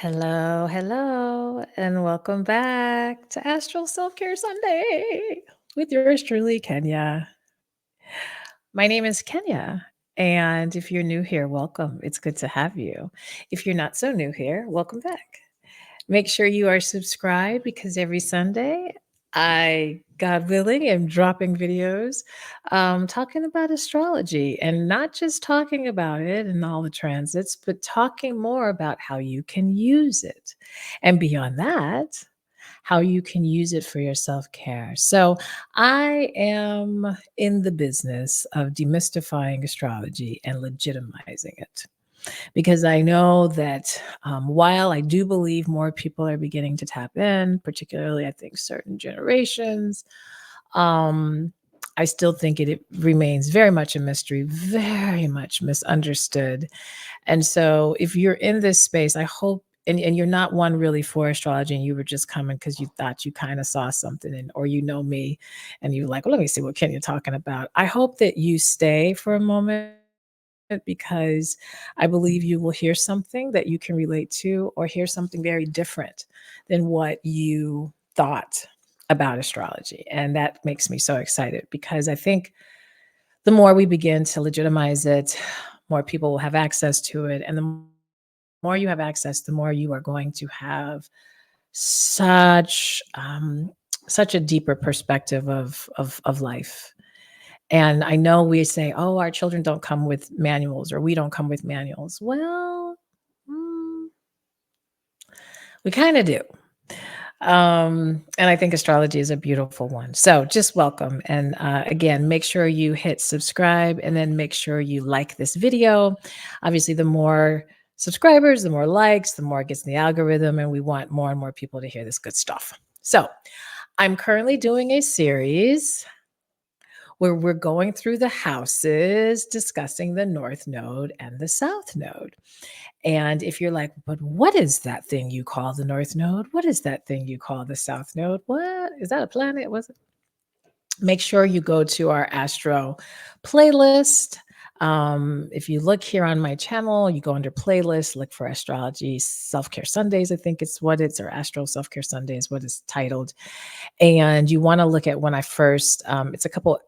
Hello, hello, and welcome back to Astral Self Care Sunday with yours truly, Kenya. My name is Kenya, and if you're new here, welcome. It's good to have you. If you're not so new here, welcome back. Make sure you are subscribed because every Sunday I, God willing, am dropping videos talking about astrology and not just talking about it and all the transits, but talking more about how you can use it. And beyond that, how you can use it for your self care. So, I am in the business of demystifying astrology and legitimizing it because I know that while I do believe more people are beginning to tap in, particularly I think certain generations, um, I still think it remains very much a mystery, very much misunderstood. And so if you're in this space, I hope. And you're not one really for astrology and you were just coming because you thought you kind of saw something and or you know me and you're like, well, let me see what Kenya's talking about. I hope that you stay for a moment because I believe you will hear something that you can relate to or hear something very different than what you thought about astrology. And that makes me so excited because I think the more we begin to legitimize it, more people will have access to it. And the more you have access, the more you are going to have such such a deeper perspective of life. And I know we say, "Oh, our children don't come with manuals or we don't come with manuals." Well, mm, we kind of do. And I think astrology is a beautiful one. So just welcome. And again, make sure you hit subscribe and then make sure you like this video. Obviously, the more subscribers, the more likes, the more it gets in the algorithm. And we want more and more people to hear this good stuff. So I'm currently doing a series where we're going through the houses, discussing the North Node and the South Node. And if you're like, but what is that thing you call the North Node? What is that thing you call the South Node? What is that a planet? Was it? Make sure you go to our Astro playlist. If you look here on my channel, you go under playlist, look for Astrology Self Care Sundays, I think it's what it's, or Astro Self Care Sundays, what it's titled. And you want to look at when I first, it's a couple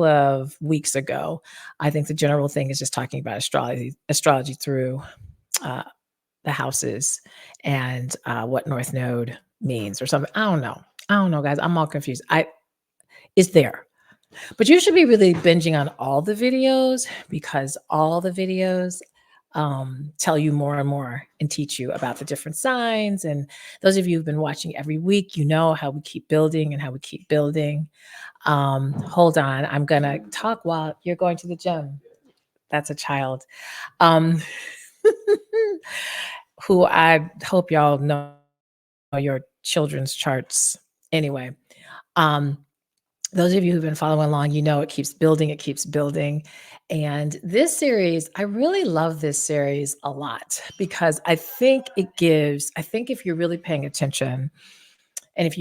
of weeks ago. I think the general thing is just talking about astrology through uh, the houses and what North Node means or something. I don't know, guys. I'm all confused. I It's there. But you should be really binging on all the videos because all the videos tell you more and more and teach you about the different signs. And those of you who've been watching every week, you know how we keep building and how we keep building. Hold on. I'm going to talk while you're going to the gym. That's a child. Um, who I hope y'all know your children's charts. Anyway, um, those of you who've been following along, you know it keeps building, it keeps building. And this series, I really love this series a lot because I think if you're really paying attention, and if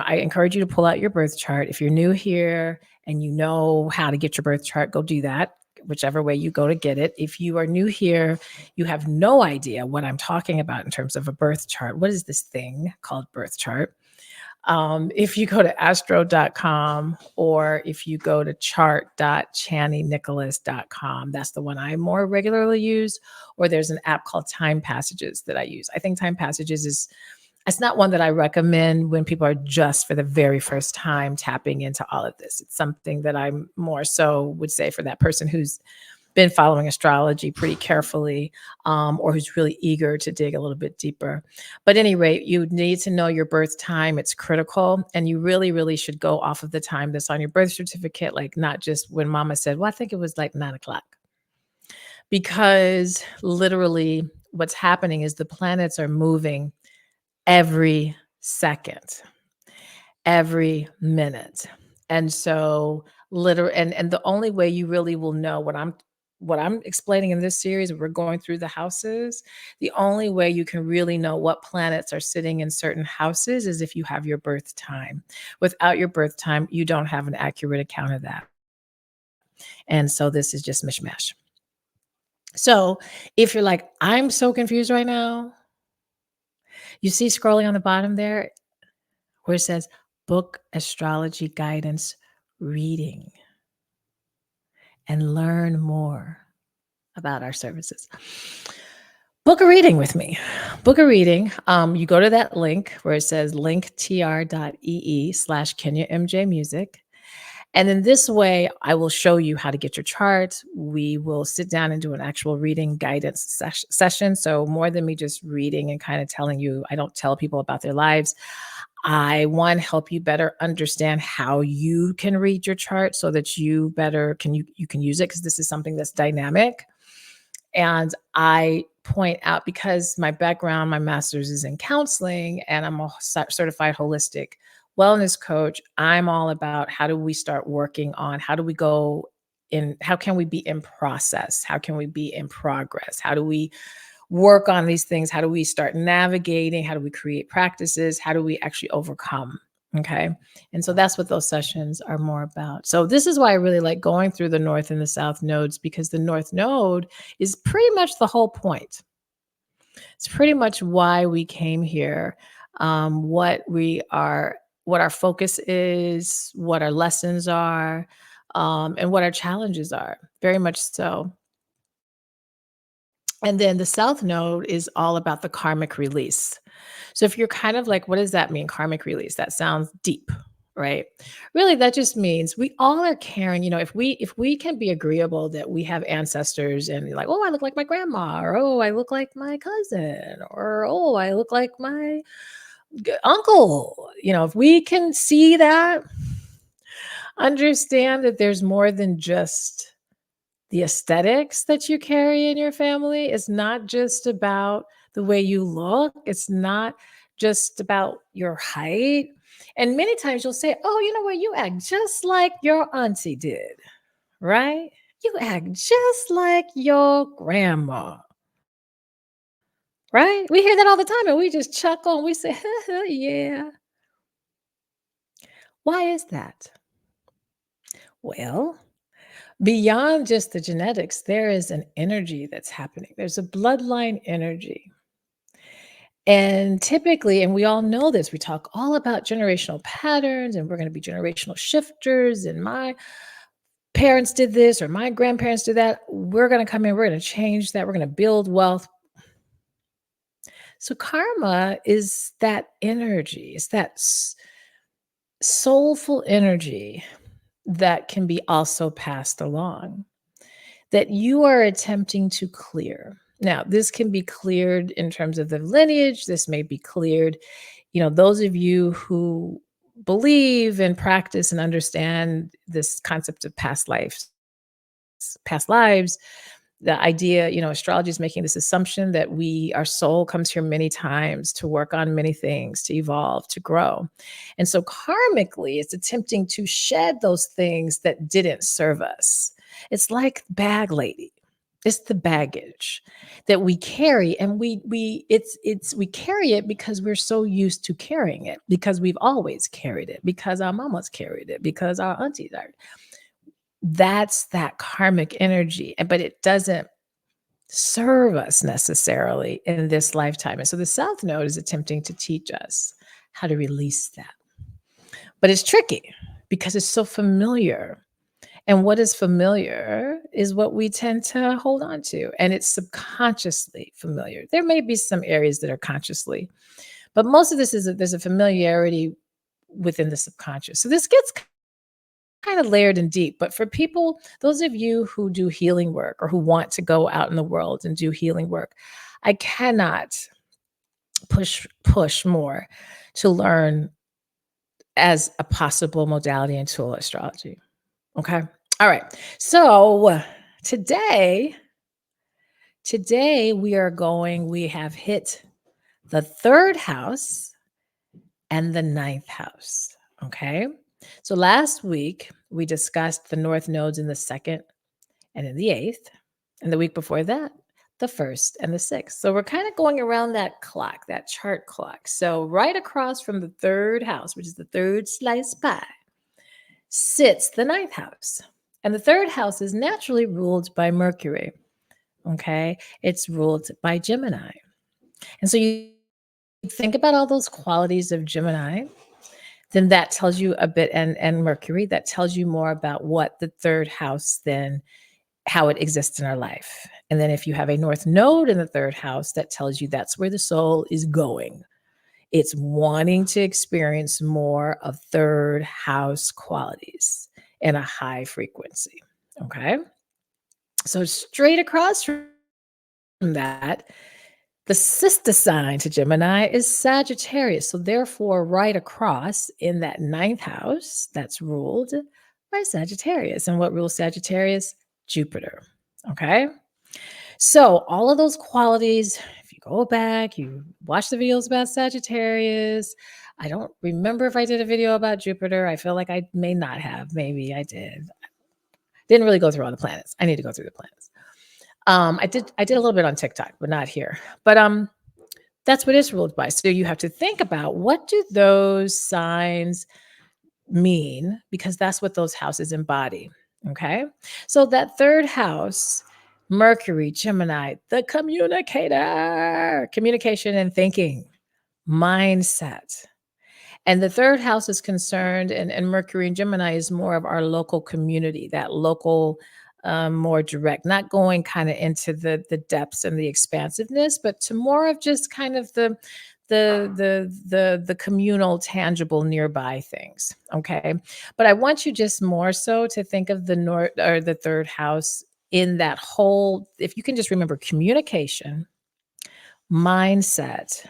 I encourage you to pull out your birth chart. If you're new here and you know how to get your birth chart, go do that, whichever way you go to get it. If you are new here, you have no idea what I'm talking about in terms of a birth chart. What is this thing called birth chart? If you go to astro.com or if you go to chart.channynicholas.com, that's the one I more regularly use, or there's an app called Time Passages that I use. I think Time Passages it's not one that I recommend when people are just for the very first time tapping into all of this. It's something that I more so would say for that person who's been following astrology pretty carefully, or who's really eager to dig a little bit deeper. But at any rate, you need to know your birth time. It's critical. And you really, really should go off of the time that's on your birth certificate, like not just when mama said, well, I think it was like 9 o'clock. Because literally what's happening is the planets are moving every second, every minute. And so and the only way you really will know what I'm explaining in this series, we're going through the houses. The only way you can really know what planets are sitting in certain houses is if you have your birth time. Without your birth time, you don't have an accurate account of that. And so this is just mishmash. So if you're like, I'm so confused right now, You see scrolling on the bottom there where it says book astrology guidance reading and learn more about our services. Book a reading with me. Book a reading. You go to that link where it says linktr.ee/KenyaMJmusic. And then this way, I will show you how to get your chart. We will sit down and do an actual reading guidance session. So, more than me just reading and kind of telling you, I don't tell people about their lives. I want to help you better understand how you can read your chart so that you better you can use it, because this is something that's dynamic. And I point out, because my background, my master's is in counseling, and I'm a certified holistic wellness coach. I'm all about how do we start working on how do we go in, how can we be in process? How can we be in progress? How do we work on these things? How do we start navigating? How do we create practices? How do we actually overcome? Okay. And so that's what those sessions are more about. So this is why I really like going through the North and the South nodes, because the North node is pretty much the whole point. It's pretty much why we came here, what our focus is, what our lessons are, and what our challenges are. Very much so. And then the South node is all about the karmic release. So if you're kind of like, what does that mean? Karmic release. That sounds deep, right? Really, that just means we all are carrying, if we can be agreeable that we have ancestors and like, oh, I look like my grandma, or oh, I look like my cousin, or oh, I look like my uncle. If we can see that, understand that there's more than just the aesthetics that you carry in your family. It's not just about the way you look. It's not just about your height. And many times you'll say, oh, you know what? You act just like your auntie did, right? You act just like your grandma, right? We hear that all the time and we just chuckle and we say, yeah. Why is that? Well, beyond just the genetics, there is an energy that's happening. There's a bloodline energy. And typically, and we all know this, we talk all about generational patterns and we're going to be generational shifters. And my parents did this or my grandparents did that. We're going to come in, we're going to change that, we're going to build wealth. So, karma is that energy, it's that soulful energy that can be also passed along, that you are attempting to clear. Now, this can be cleared in terms of the lineage. This may be cleared, those of you who believe and practice and understand this concept of past lives, the idea, astrology is making this assumption that our soul comes here many times to work on many things, to evolve, to grow. And so karmically, it's attempting to shed those things that didn't serve us. It's like bag lady. It's the baggage that we carry, and we carry it because we're so used to carrying it, because we've always carried it, because our mamas carried it, because our aunties are. That's that karmic energy, but it doesn't serve us necessarily in this lifetime. And so the South Node is attempting to teach us how to release that. But it's tricky because it's so familiar. And what is familiar is what we tend to hold on to. And it's subconsciously familiar. There may be some areas that are consciously, but most of this there's a familiarity within the subconscious. So this gets kind of layered and deep. But for people, those of you who do healing work or who want to go out in the world and do healing work, I cannot push more to learn as a possible modality and tool astrology. Okay. All right. So today we have hit the third house and the ninth house. Okay. So last week we discussed the North nodes in the second and in the eighth. And the week before that, the first and the sixth. So we're kind of going around that clock, that chart clock. So right across from the third house, which is the third slice pie, sits the ninth house. And the third house is naturally ruled by Mercury. Okay. It's ruled by Gemini. And so you think about all those qualities of Gemini, then that tells you a bit, and Mercury, that tells you more about what the third house then how it exists in our life. And then if you have a north node in the third house, that tells you that's where the soul is going. It's wanting to experience more of third house qualities in a high frequency. Okay. So straight across from that, the sister sign to Gemini is Sagittarius. So, therefore, right across in that ninth house, that's ruled by Sagittarius. And what rules Sagittarius? Jupiter. Okay. So, all of those qualities, if you go back, you watch the videos about Sagittarius. I don't remember if I did a video about Jupiter. I feel like I may not have. Maybe I did. Didn't really go through all the planets. I need to go through the planets. I did a little bit on TikTok, but not here. But that's what it's ruled by. So you have to think about what do those signs mean, because that's what those houses embody. Okay. So that third house, Mercury, Gemini, the communicator, communication and thinking, mindset. And the third house is concerned, and Mercury and Gemini is more of our local community, that local, more direct, not going kind of into the depths and the expansiveness, but to more of just kind of the communal, tangible, nearby things. Okay, but I want you just more so to think of the north or the third house in that whole. If you can just remember communication, mindset,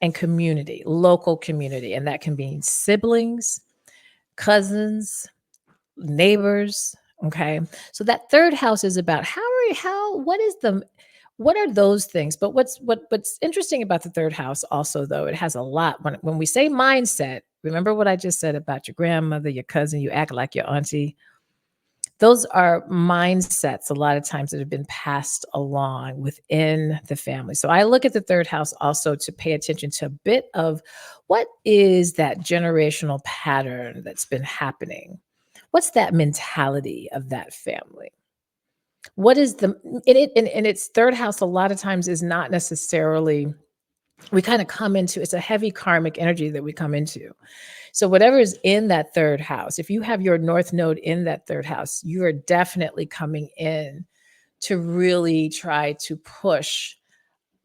and community, local community. And that can be siblings, cousins, neighbors. Okay. So that third house is about what are those things? But what's interesting about the third house also, though, it has a lot. When we say mindset, remember what I just said about your grandmother, your cousin, you act like your auntie. Those are mindsets a lot of times that have been passed along within the family. So I look at the third house also to pay attention to a bit of what is that generational pattern that's been happening? What's that mentality of that family? What is the and its third house a lot of times is not necessarily we kind of come into it's a heavy karmic energy that we come into. So whatever is in that third house, if you have your north node in that third house, you are definitely coming in to really try to push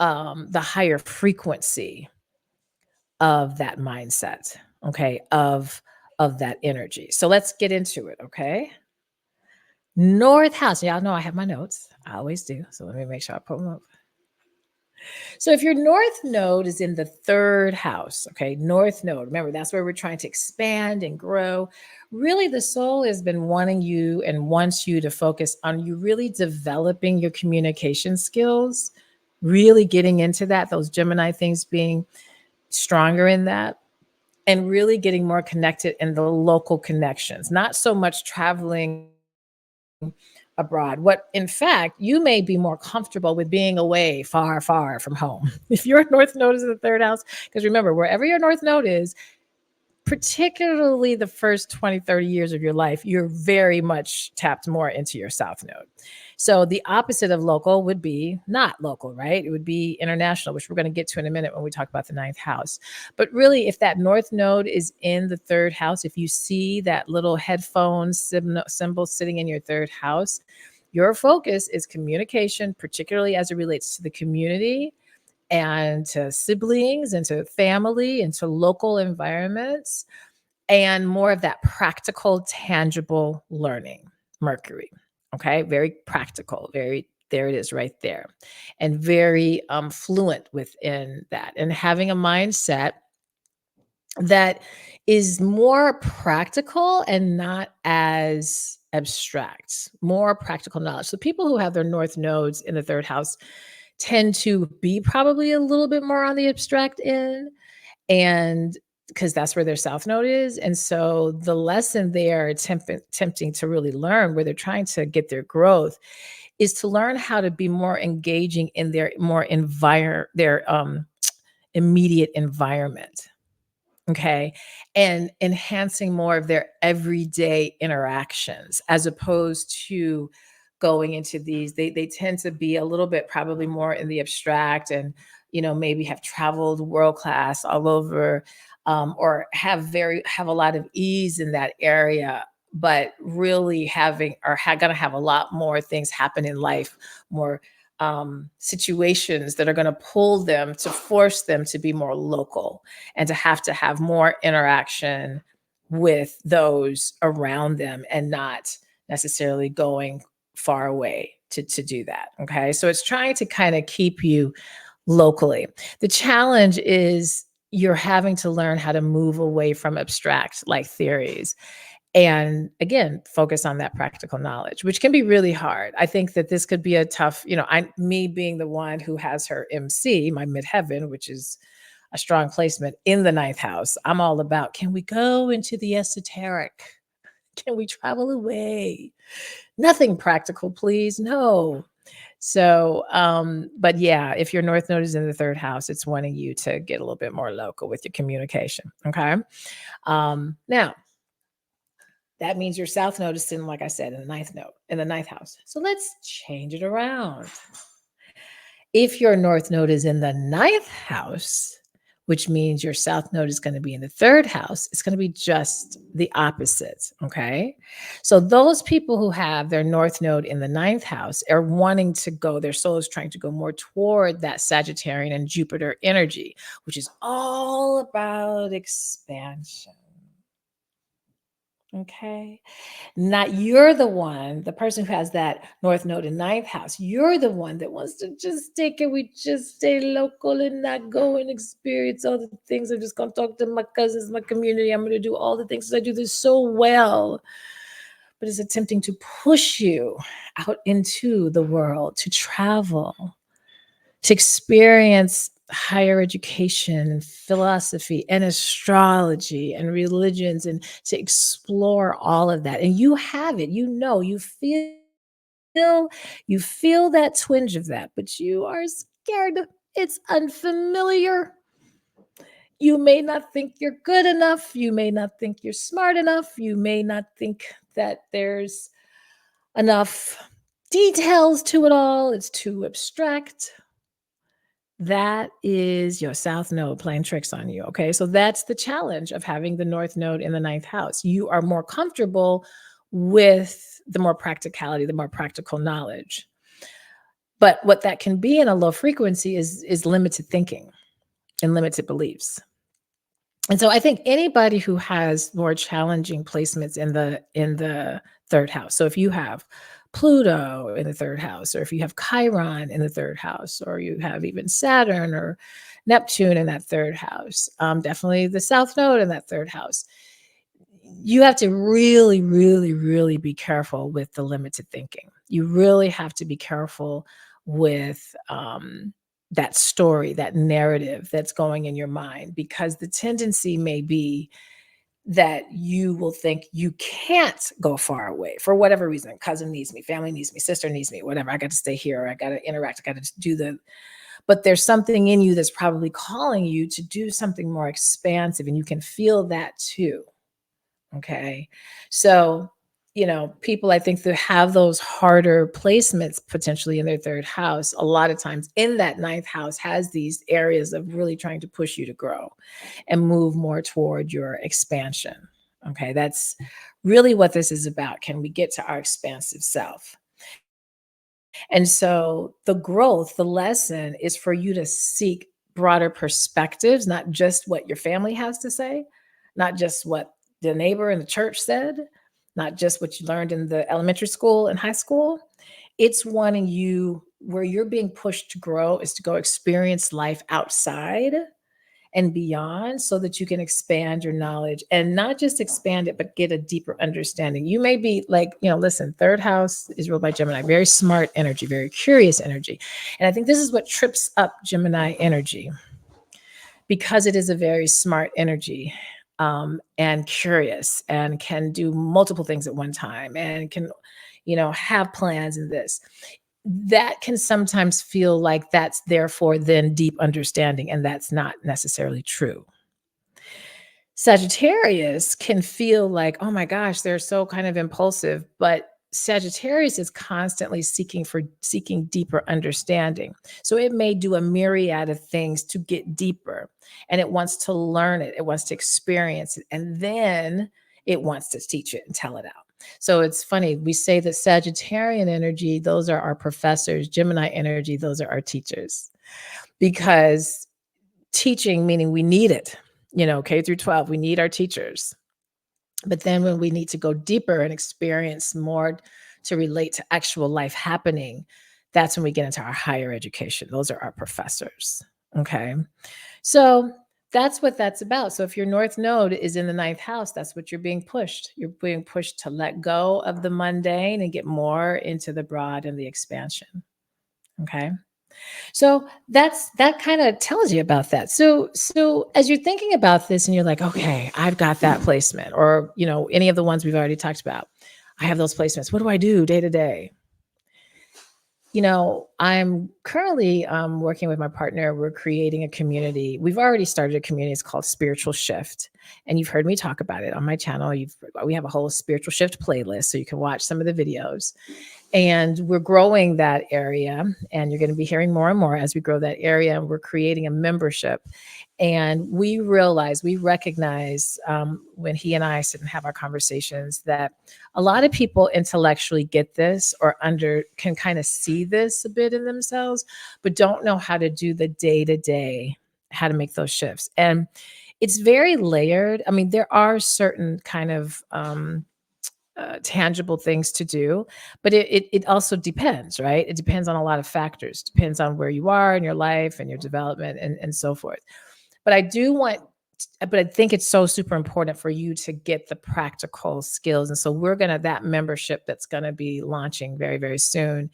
the higher frequency of that mindset, okay, of that energy. So let's get into it, okay? North house. Y'all know I have my notes. I always do. So let me make sure I put them up. So if your north node is in the third house, okay, north node, remember that's where we're trying to expand and grow. Really, the soul has been wanting you and wants you to focus on you really developing your communication skills, really getting into that, those Gemini things being stronger in that, and really getting more connected in the local connections, not so much traveling abroad. What, in fact, you may be more comfortable with being away, far, far from home. If your north node is in the third house, because remember, wherever your north node is, particularly the first 20, 30 years of your life, you're very much tapped more into your south node. So the opposite of local would be not local, right? It would be international, which we're going to get to in a minute when we talk about the ninth house. But really, if that north node is in the third house, if you see that little headphone symbol sitting in your third house, your focus is communication, particularly as it relates to the community and to siblings and to family and to local environments, and more of that practical, tangible learning. Mercury. Okay. Very practical, very, there it is right there. And very fluent within that. And having a mindset that is more practical and not as abstract, more practical knowledge. So people who have their north nodes in the third house tend to be probably a little bit more on the abstract end, and because that's where their south node is. And so the lesson they are attempting to really learn, where they're trying to get their growth, is to learn how to be more engaging in their their immediate environment. Okay. And enhancing more of their everyday interactions as opposed to going into these. They tend to be a little bit probably more in the abstract and maybe have traveled world class all over, or have a lot of ease in that area, but really having or gonna have a lot more things happen in life, more situations that are going to pull them to force them to be more local and to have more interaction with those around them and not necessarily going far away to do that. Okay. So it's trying to kind of keep you locally. The challenge is you're having to learn how to move away from abstract like theories and again focus on that practical knowledge, which can be really hard. I think that this could be a tough, I me being the one who has her MC, my midheaven, which is a strong placement in the ninth house. I'm all about, can we go into the esoteric? Can we travel away? Nothing practical, please. No. So, but yeah, if your North Node is in the third house, it's wanting you to get a little bit more local with your communication. Okay. Now, that means your South Node is sitting, like I said, in the ninth node, in the ninth house. So let's change it around. If your North Node is in the ninth house, which means your South Node is going to be in the third house, it's going to be just the opposite. Okay. So those people who have their North Node in the ninth house are wanting to go, their soul is trying to go more toward that Sagittarian and Jupiter energy, which is all about expansion. Okay. Not you're the person who has that North Node in ninth house. You're the one that wants to just take it. We just stay local and not go and experience all the things. I'm just going to talk to my cousins, my community. I'm going to do all the things. I do this so well. But it's attempting to push you out into the world, to travel, to experience higher education and philosophy and astrology and religions and to explore all of that. And you have it, you feel that twinge of that, but you are scared. It's unfamiliar. You may not think you're good enough. You may not think you're smart enough. You may not think that there's enough details to it all. It's too abstract. That is your South Node playing tricks on you. Okay. So that's the challenge of having the North Node in the ninth house. You are more comfortable with the more practicality, the more practical knowledge. But what that can be in a low frequency is limited thinking and limited beliefs. And so I think anybody who has more challenging placements in the third house. So if you have Pluto in the third house, or if you have Chiron in the third house, or you have even Saturn or Neptune in that third house, definitely the South Node in that third house, you have to really, really, really be careful with the limited thinking. You really have to be careful with that story, that narrative that's going in your mind, because the tendency may be that you will think you can't go far away for whatever reason. Cousin needs me, family needs me, sister needs me, whatever. I got to stay here, or I got to interact, I got to do but there's something in you that's probably calling you to do something more expansive, and you can feel that too. Okay. So, people I think that have those harder placements potentially in their third house, a lot of times in that ninth house has these areas of really trying to push you to grow and move more toward your expansion. Okay. That's really what this is about. Can we get to our expansive self? And so the growth, the lesson is for you to seek broader perspectives, not just what your family has to say, not just what the neighbor in the church said, not just what you learned in the elementary school and high school. It's wanting you, where you're being pushed to grow, is to go experience life outside and beyond, so that you can expand your knowledge, and not just expand it, but get a deeper understanding. You may be like, listen, third house is ruled by Gemini, very smart energy, very curious energy. And I think this is what trips up Gemini energy, because it is a very smart energy, and curious, and can do multiple things at one time, and can, have plans in this. That can sometimes feel like that's therefore then deep understanding, and that's not necessarily true. Sagittarius can feel like, oh my gosh, they're so kind of impulsive, but Sagittarius is constantly seeking deeper understanding. So it may do a myriad of things to get deeper, and it wants to learn it, it wants to experience it, and then it wants to teach it and tell it out. So it's funny, we say that Sagittarian energy, those are our professors, Gemini energy, those are our teachers. Because teaching, meaning we need it, K through 12, we need our teachers. But then when we need to go deeper and experience more to relate to actual life happening, that's when we get into our higher education. Those are our professors. Okay. So that's what that's about. So if your North Node is in the ninth house, that's what you're being pushed. You're being pushed to let go of the mundane and get more into the broad and the expansion. Okay. So that kind of tells you about that. So as you're thinking about this and you're like, okay, I've got that placement, or any of the ones we've already talked about. I have those placements. What do I do day to day? I'm currently working with my partner. We're creating a community. We've already started a community. It's called Spiritual Shift. And you've heard me talk about it on my channel. We have a whole Spiritual Shift playlist, so you can watch some of the videos. And we're growing that area, and you're going to be hearing more and more as we grow that area. And we're creating a membership. And we recognize when he and I sit and have our conversations that a lot of people intellectually get this or can kind of see this a bit in themselves, but don't know how to do the day-to-day, how to make those shifts. And it's very layered. I mean, there are certain kind of tangible things to do, but it also depends, right? It depends on a lot of factors. Depends on where you are in your life and your development and so forth. But I think it's so super important for you to get the practical skills. And so that membership that's going to be launching very, very soon.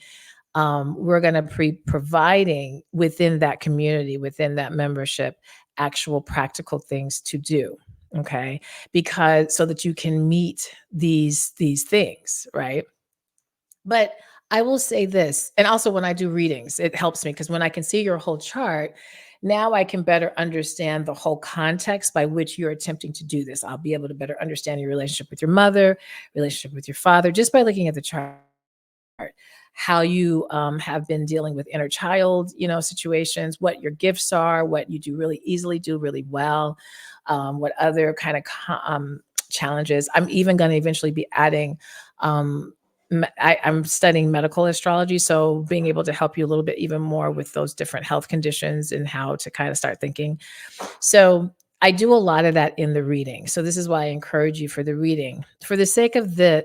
We're going to be providing within that community, within that membership, actual practical things to do. Okay. Because so that you can meet these things, right? But I will say this, and also when I do readings, it helps me because when I can see your whole chart, now I can better understand the whole context by which you're attempting to do this. I'll be able to better understand your relationship with your mother, relationship with your father, just by looking at the chart, how you have been dealing with inner child, situations, what your gifts are, what you do really easily, do really well, what other kind of challenges. I'm even going to eventually be adding I'm studying medical astrology, so being able to help you a little bit even more with those different health conditions and how to kind of start thinking. So I do a lot of that in the reading. So this is why I encourage you for the reading, for the sake of to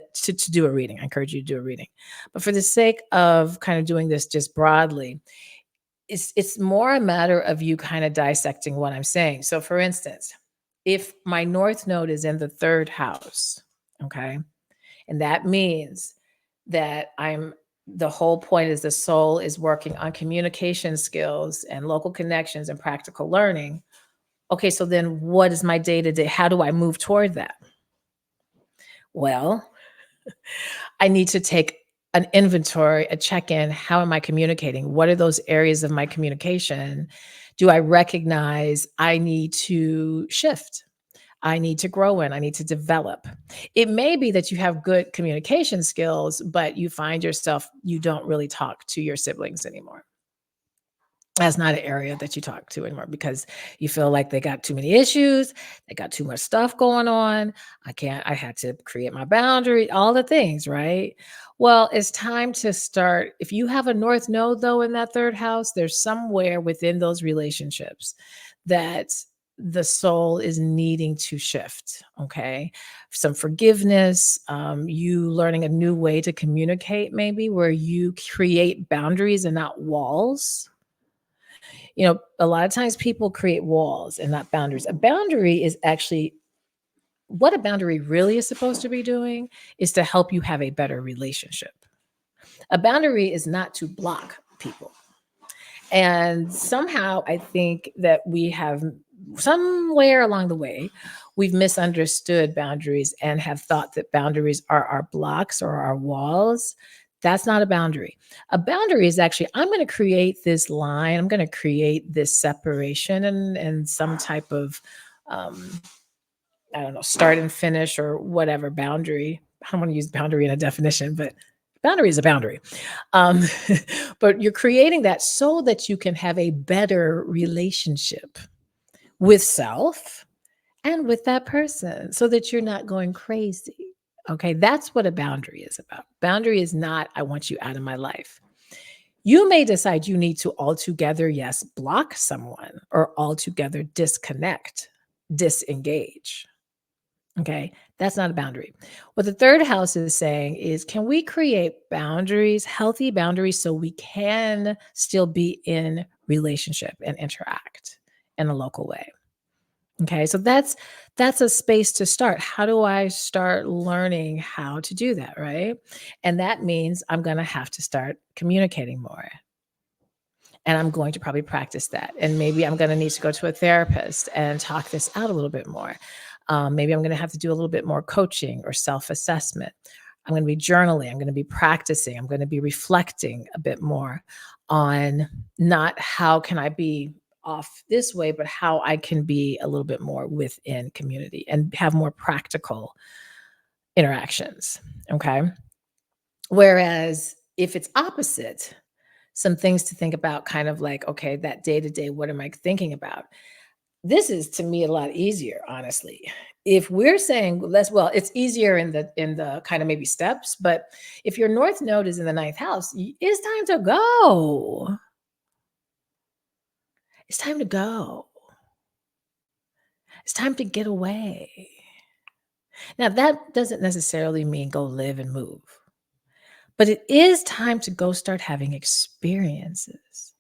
do a reading. I encourage you to do a reading, but for the sake of kind of doing this just broadly, it's more a matter of you kind of dissecting what I'm saying. So for instance, if my North Node is in the third house, okay, and that means that the whole point is the soul is working on communication skills and local connections and practical learning. Okay, so then what is my day to day? How do I move toward that? Well, I need to take an inventory, a check in. How am I communicating? What are those areas of my communication? Do I recognize I need to shift? I need to grow in, I need to develop. It may be that you have good communication skills, but you find yourself, you don't really talk to your siblings anymore. That's not an area that you talk to anymore because you feel like they got too many issues, they got too much stuff going on. I had to create my boundary, all the things, right? Well, it's time to start. If you have a North Node, though, in that third house, there's somewhere within those relationships that the soul is needing to shift. Okay. Some forgiveness, you learning a new way to communicate, maybe where you create boundaries and not walls. A lot of times people create walls and not boundaries. A boundary is actually what a boundary really is supposed to be doing is to help you have a better relationship. A boundary is not to block people. And somehow I think that we have somewhere along the way, we've misunderstood boundaries and have thought that boundaries are our blocks or our walls. That's not a boundary. A boundary is actually, I'm going to create this line, I'm going to create this separation and some type of, I don't know, start and finish or whatever boundary I don't want to use boundary in a definition, but boundary is a boundary. Um, but you're creating that so that you can have a better relationship with self and with that person so that you're not going crazy. Okay, that's what a boundary is about. Boundary is not, I want you out of my life. You may decide you need to altogether, yes, block someone or altogether disconnect, disengage. Okay, that's not a boundary. What the third house is saying is, can we create boundaries, healthy boundaries, so we can still be in relationship and interact in a local way? Okay, so that's a space to start. How do I start learning how to do that, right? And that means I'm going to have to start communicating more. And I'm going to probably practice that. And maybe I'm going to need to go to a therapist and talk this out a little bit more. Maybe I'm going to have to do a little bit more coaching or self assessment. I'm going to be journaling. I'm going to be practicing. I'm going to be reflecting a bit more on not how can I be off this way, but how I can be a little bit more within community and have more practical interactions. Okay. Whereas if it's opposite, some things to think about, kind of like, okay, that day to day, what am I thinking about? This is to me a lot easier, honestly. If we're saying let's, well, it's easier in the kind of maybe steps, but if your north node is in the ninth house, it's time to go. It's time to go. It's time to get away. Now, that doesn't necessarily mean go live and move, but it is time to go start having experiences.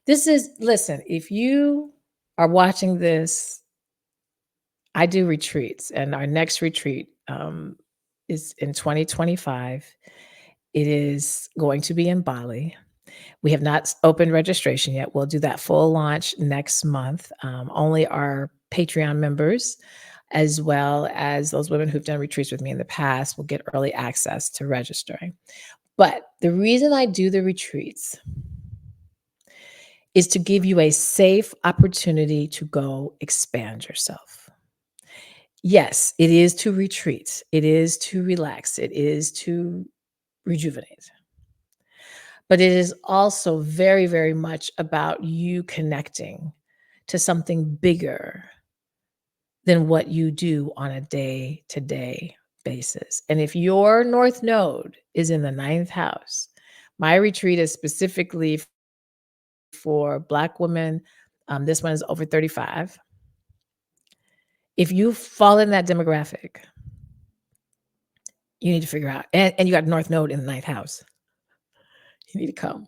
This is, listen, if you are watching this, I do retreats, and our next retreat is in 2025. It is going to be in Bali. We have not opened registration yet. We'll do that full launch next month. Only our Patreon members, as well as those women who've done retreats with me in the past, will get early access to registering. But the reason I do the retreats is to give you a safe opportunity to go expand yourself. Yes, it is to retreat. It is to relax. It is to rejuvenate. But it is also very, very much about you connecting to something bigger than what you do on a day to day basis. And if your North Node is in the ninth house, my retreat is specifically for Black women. This one is over 35. If you fall in that demographic, you need to figure out, and you got North Node in the ninth house, you need to come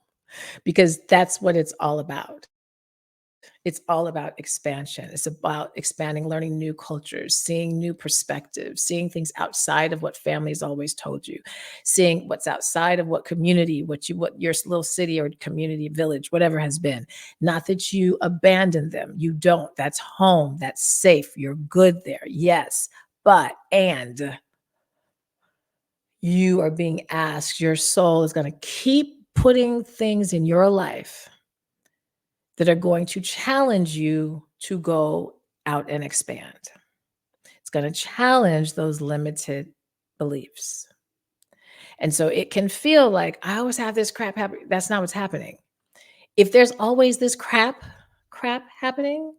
because that's what it's all about. It's all about expansion. It's about expanding, learning new cultures, seeing new perspectives, seeing things outside of what family's always told you, seeing what's outside of what community, what your little city or community, village, whatever has been. Not that you abandon them. You don't. That's home. That's safe. You're good there. Yes. But, and you are being asked, your soul is going to keep putting things in your life that are going to challenge you to go out and expand. It's going to challenge those limited beliefs. And so it can feel like I always have this crap happen. That's not what's happening. If there's always this crap happening,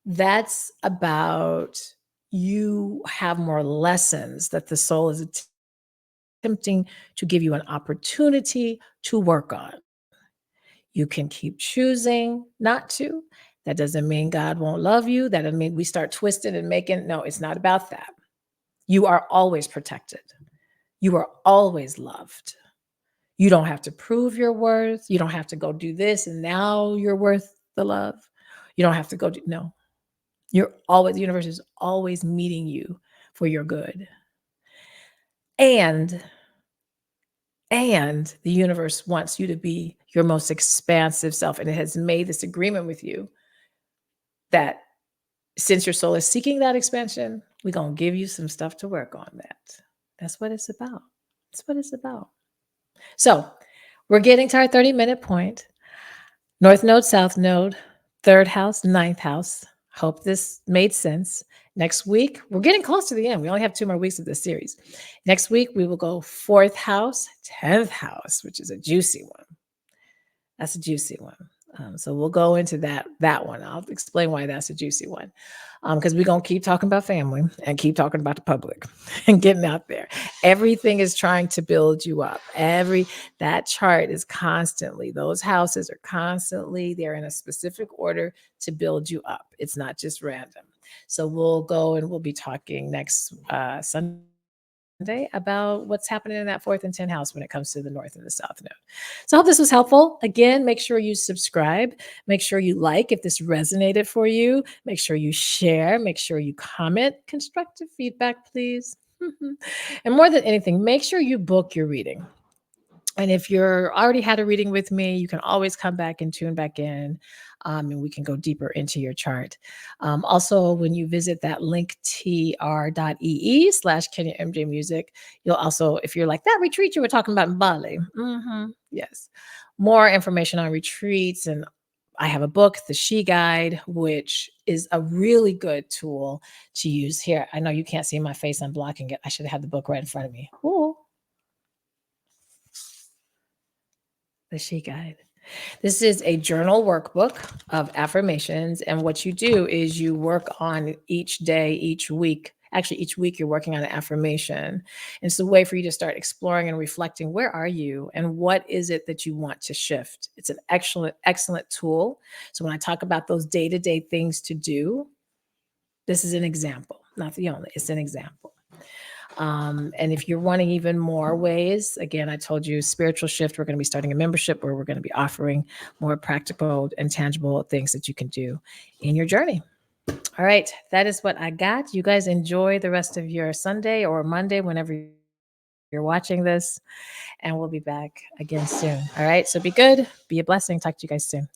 that's about you have more lessons that the soul is attempting to give you an opportunity to work on. You can keep choosing not to. That doesn't mean God won't love you. That doesn't mean we start twisting and making. No, it's not about that. You are always protected. You are always loved. You don't have to prove your worth. You don't have to go do this and now you're worth the love. You don't have to go do, no. You're always, the universe is always meeting you for your good. And the universe wants you to be your most expansive self. And it has made this agreement with you that since your soul is seeking that expansion, we're going to give you some stuff to work on that. That's what it's about. That's what it's about. So we're getting to our 30-minute point. North node, south node, third house, ninth house. Hope this made sense. Next week, we're getting close to the end. We only have 2 more weeks of this series. Next week, we will go 4th house, 10th house, which is a juicy one. That's a juicy one. So we'll go into that one. I'll explain why that's a juicy one. Because we're gonna keep talking about family and keep talking about the public and getting out there. Everything is trying to build you up. That chart is constantly, those houses are constantly, they're in a specific order to build you up. It's not just random. So we'll go and we'll be talking next Sunday about what's happening in that 4th and 10th house when it comes to the north and the south node. So I hope this was helpful. Again, make sure you subscribe. Make sure you like if this resonated for you. Make sure you share. Make sure you comment. Constructive feedback, please. And more than anything, make sure you book your reading. And if you're already had a reading with me, you can always come back and tune back in, and we can go deeper into your chart. Also, when you visit that link tr.ee/Kenya MJ Music, you'll also, if you're like that retreat you were talking about in Bali, yes, more information on retreats. And I have a book, The She Guide, which is a really good tool to use here. I know you can't see my face, I'm blocking it. I should have had the book right in front of me. Ooh. The She Guide. This is a journal workbook of affirmations. And what you do is you work on each day, each week. Actually, each week you're working on an affirmation. And it's a way for you to start exploring and reflecting, where are you and what is it that you want to shift? It's an excellent, excellent tool. So when I talk about those day-to-day things to do, this is an example, not the only, it's an example. And if you're wanting even more ways, again, I told you spiritual shift, we're going to be starting a membership where we're going to be offering more practical and tangible things that you can do in your journey. All right. That is what I got. You guys enjoy the rest of your Sunday or Monday, whenever you're watching this, and we'll be back again soon. All right. So be good. Be a blessing. Talk to you guys soon.